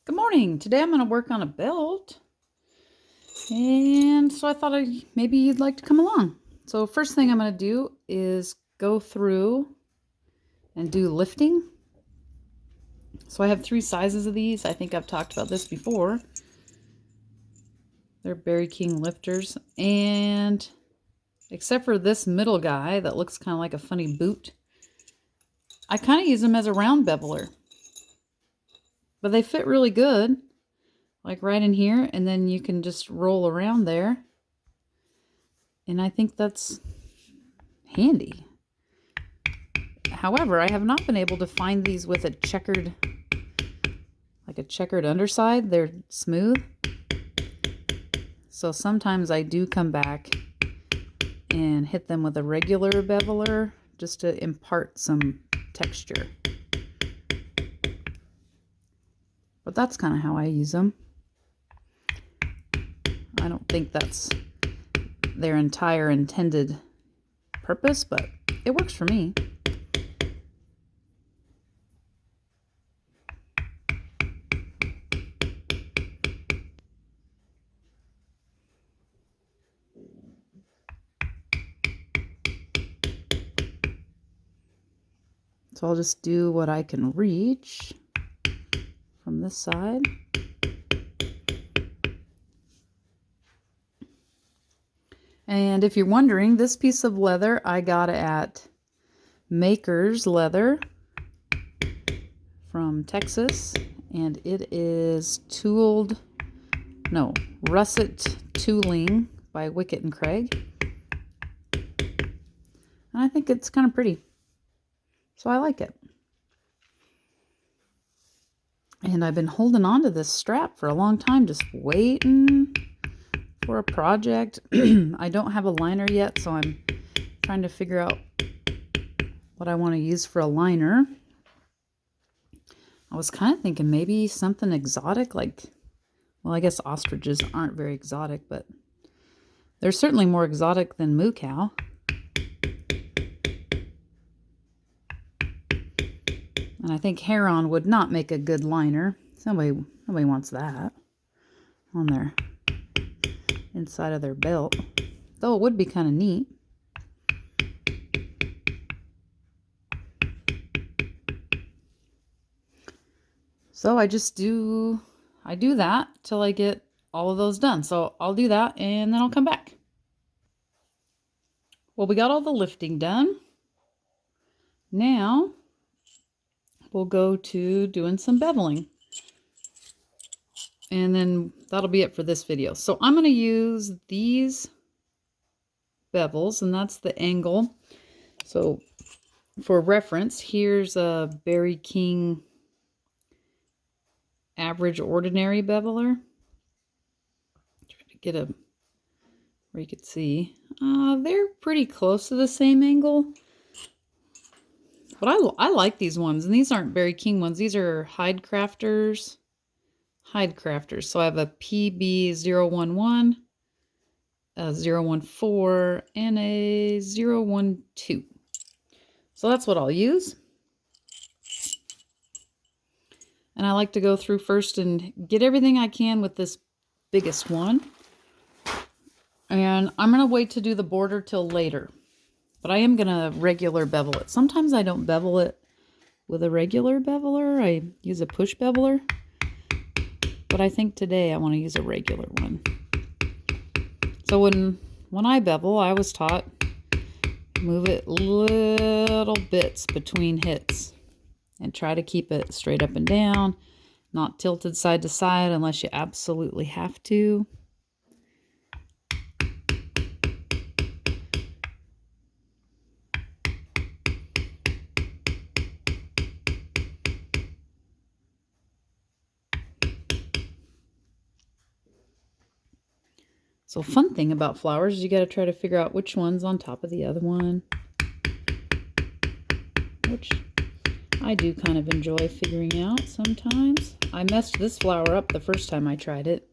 Good morning. Today I'm going to work on a belt. And so I thought maybe you'd like to come along. So first thing I'm going to do is go through and do lifting. So I have 3 sizes of these. I think I've talked about this before. They're Berry King lifters. And except for this middle guy that looks kind of like a funny boot, I kind of use them as a round beveler. But they fit really good. Like right in here, and then you can just roll around there. And I think that's handy. However, I have not been able to find these with a checkered, like a checkered underside. They're smooth. So sometimes I do come back and hit them with a regular beveler just to impart some texture. But that's kind of how I use them. I don't think that's their entire intended purpose, but it works for me. So I'll just do what I can reach from this side. And if you're wondering, this piece of leather I got at Maker's Leather from Texas, and it is Russet tooling by Wickett and Craig. And I think it's kind of pretty, so I like it. And I've been holding on to this strap for a long time, just waiting for a project. I don't have a liner yet, so I'm trying to figure out what I want to use for a liner. I was kind of thinking maybe something exotic, like, well, I guess ostriches aren't very exotic, but they're certainly more exotic than moo cow. And I think heron would not make a good liner. Nobody wants that on their inside of their belt, though it would be kind of neat. So I do that till I get all of those done. So I'll do that and then I'll come back. Well, we got all the lifting done. Now we'll go to doing some beveling. And then that'll be it for this video. So I'm going to use these bevels, and that's the angle. So for reference, here's a Berry King average ordinary beveler. Try to get a where you could see. They're pretty close to the same angle. But I like these ones, and these aren't Berry King ones. These are Hide Crafters. So I have a PB011, a 014, and a 012. So that's what I'll use. And I like to go through first and get everything I can with this biggest one. And I'm going to wait to do the border till later. But I am going to regular bevel it. Sometimes I don't bevel it with a regular beveler. I use a push beveler. But I think today I want to use a regular one. So when I bevel, I was taught move it little bits between hits and try to keep it straight up and down, not tilted side to side unless you absolutely have to. So fun thing about flowers is you got to try to figure out which one's on top of the other one, which I do kind of enjoy figuring out sometimes. I messed this flower up the first time I tried it.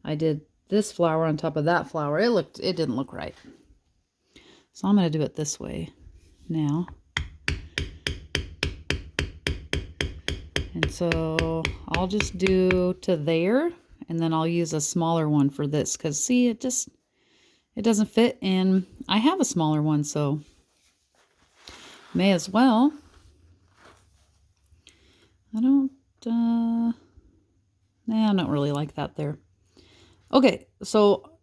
I did this flower on top of that flower. It didn't look right. So I'm going to do it this way now. And So I'll just do to there, and then I'll use a smaller one for this, because see, it doesn't fit, and I have a smaller one, so may as well. I don't really like that there. Okay, so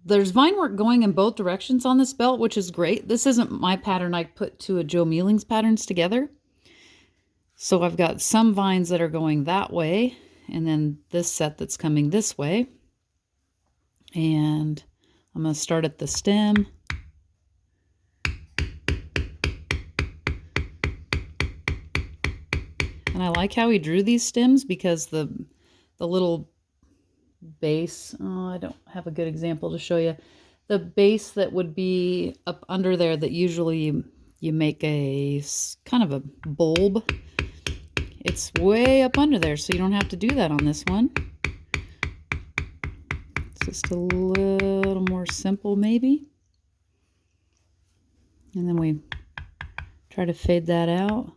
there's vine work going in both directions on this belt, which is great. This isn't my pattern. I put two of Joe Meling's patterns together. So I've got some vines that are going that way, and then this set that's coming this way. And I'm going to start at the stem. And I like how he drew these stems, because the little base, oh, I don't have a good example to show you. The base that would be up under there, that usually you make a kind of a bulb, it's way up under there, so you don't have to do that on this one. It's just a little more simple maybe. And then we try to fade that out.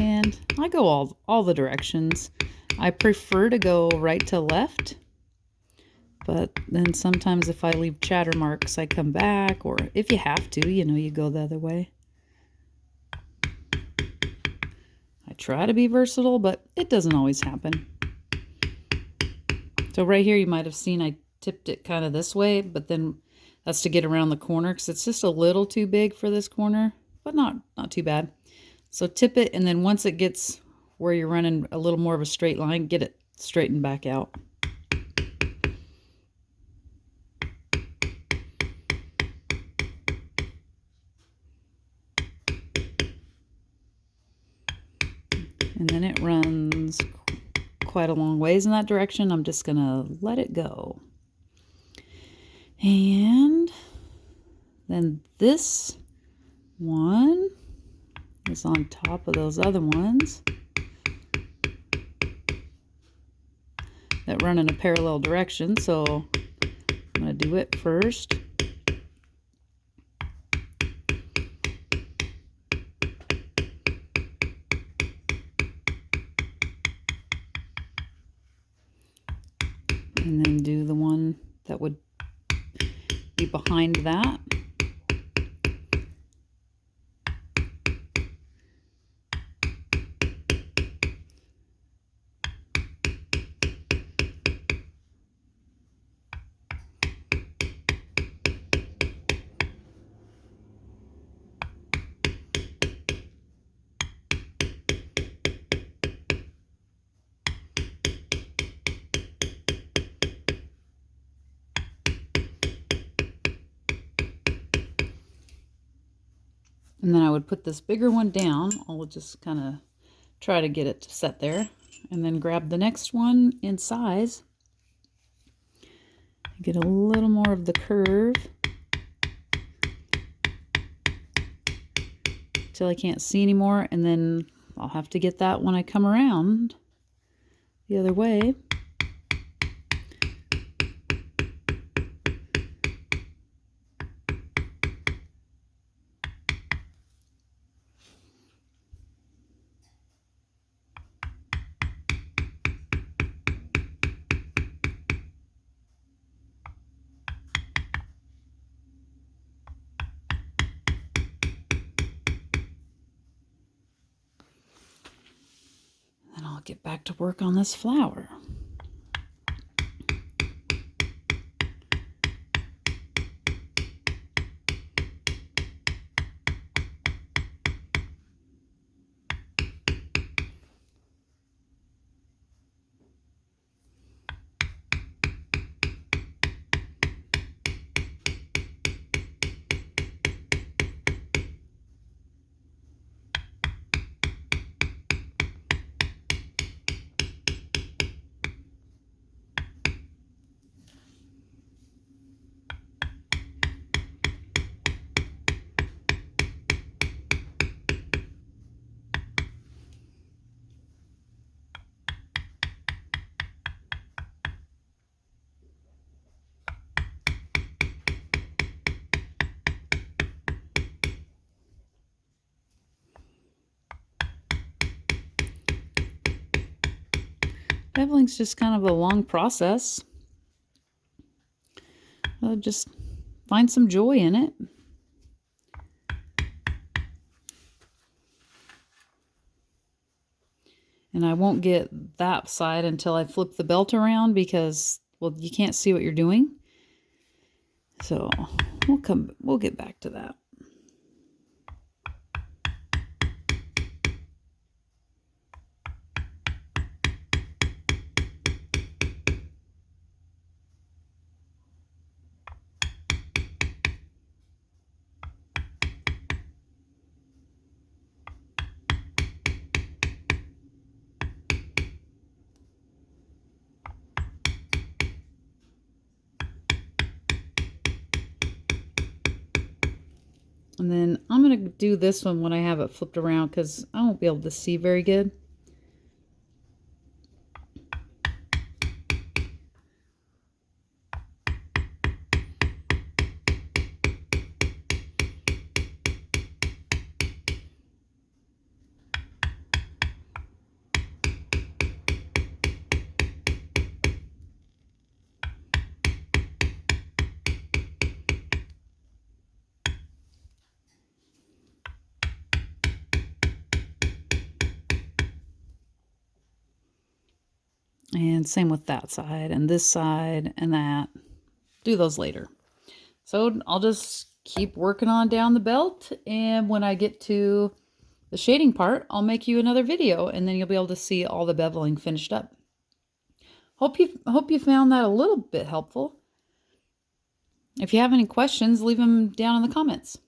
And I go all the directions. I prefer to go right to left, but then sometimes if I leave chatter marks, I come back, or if you have to, you go the other way. I try to be versatile, but it doesn't always happen. So right here, you might have seen I tipped it kind of this way, but then that's to get around the corner, because it's just a little too big for this corner, but not too bad. So tip it, and then once it gets where you're running a little more of a straight line, get it straightened back out. And then it runs quite a long ways in that direction. I'm just going to let it go. And then this one is on top of those other ones that run in a parallel direction. So I'm going to do it first. And then do the one that would be behind that. And then I would put this bigger one down. I'll just kind of try to get it to set there. And then grab the next one in size. Get a little more of the curve. Till I can't see anymore. And then I'll have to get that when I come around the other way. Get back to work on this flower. Beveling's just kind of a long process. Just find some joy in it. And I won't get that side until I flip the belt around because, well, you can't see what you're doing. So we'll get back to that. And then I'm going to do this one when I have it flipped around because I won't be able to see very good. And same with that side and this side and that. Do those later. So I'll just keep working on down the belt, and when I get to the shading part, I'll make you another video, and then you'll be able to see all the beveling finished up. Hope you found that a little bit helpful. If you have any questions, leave them down in the comments.